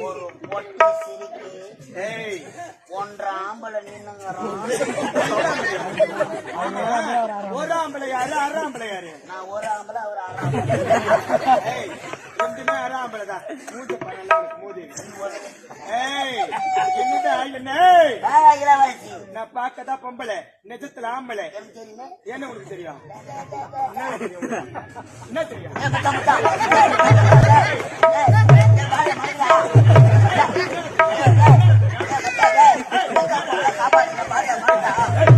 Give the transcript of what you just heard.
ஒரு பொட்டு சிரிக்கு ஒன்றரை ஆம்பளை நின்னுங்கிறான். ஒரு ஆம்பளை யாரு அரை ஆம்பளை யாரு? நான் ஒரு ஆம்பளை அவர் ஆம்பளை. ரெண்டுமே அரை ஆம்பளை தான். மூஞ்ச பண்ணலாம் மூதி. நான் பார்க்கதான் பொம்பளை, நிஜத்துல ஆம்பளை. என்ன உனக்கு தெரியும்? என்ன தெரியும்? காப்பாற்ற